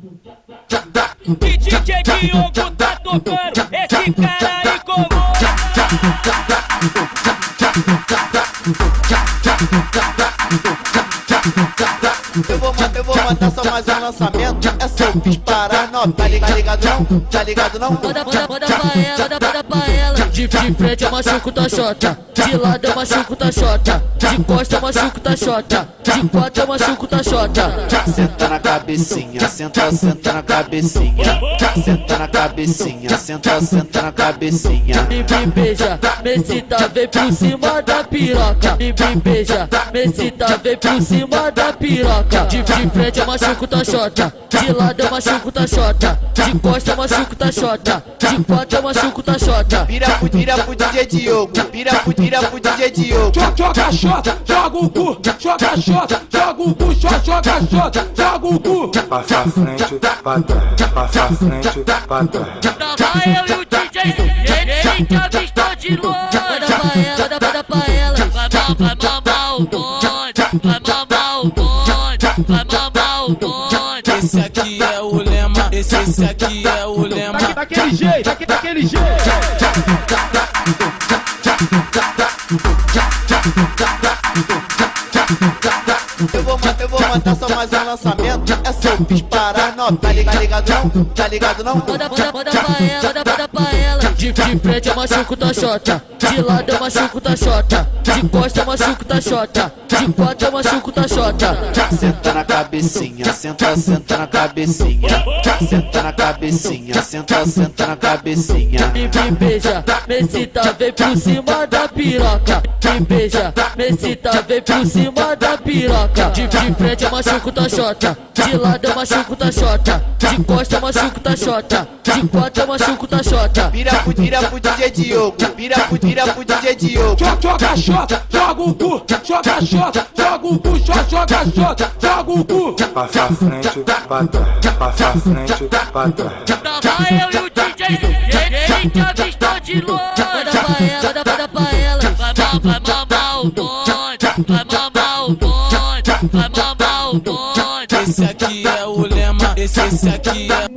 E DJ Diogo tá tocando, esse cara aí incomoda. Eu vou mandar só mais um lançamento. É só eu disparar, não, tá ligado não? Tá ligado não? Manda pra ela. De frente eu machuco tua xota, de lado eu machuco tua xota, de costa eu machuco tua xota, de quatro eu machuco tua xota. Senta na cabecinha, senta na cabecinha. Senta na cabecinha, senta na cabecinha. Me beija, me excita, vem por cima da piroca. Me beija, me excita, vem por cima da piroca. De frente eu machuco tua xota, de lado eu machuco tua xota, de costa eu machuco tua xota, de quatro eu machuco tua xota. Vira pro DJ Diogo, vira pro DJ Diogo. Joga xota, joga o cu, joga xota, joga o cu, joga xota, joga o cu. Passa a frente, pra trás, passa a frente, pra trás. Tava eu e o DJ, ele que avistou de longe. Manda pra ela, vai mamar o bonde, vai mamar o bonde, vai mamar o bonde. Esse aqui é o lema, esse aqui é o lema. Daquele jeito, daquele jeito. Eu vou mandar só mais um lançamento. É só eu disparar, não, tá ligado não? Tá ligado não? Manda pra ela. De frente eu machuco tua xota, de lado eu machuco tua xota, de costa eu machuco tua xota, de quatro eu machuco tua xota. Senta na cabecinha, senta na cabecinha. Senta na cabecinha, senta na cabecinha. Me beija, me excita, vem por cima da piroca. Me beija, me excita, vem por cima da piroca. De frente eu machuco tua xota, de lado eu machuco tua xota, de costa eu machuco tua xota, de quatro eu machuco tua xota. Vira pro DJ Diogo, vira pro DJ Diogo. Joga xota, joga o cu, joga xota, joga o cu, joga xota, joga o cu. Passa a frente, pra trás, passa a frente, pra trás. Tava eu e o DJ, ele que avistou de longe. Manda pra ela, vai mamar o bonde, vai mamar o bonde, vai mamar o bonde. Esse aqui é o lema, esse aqui é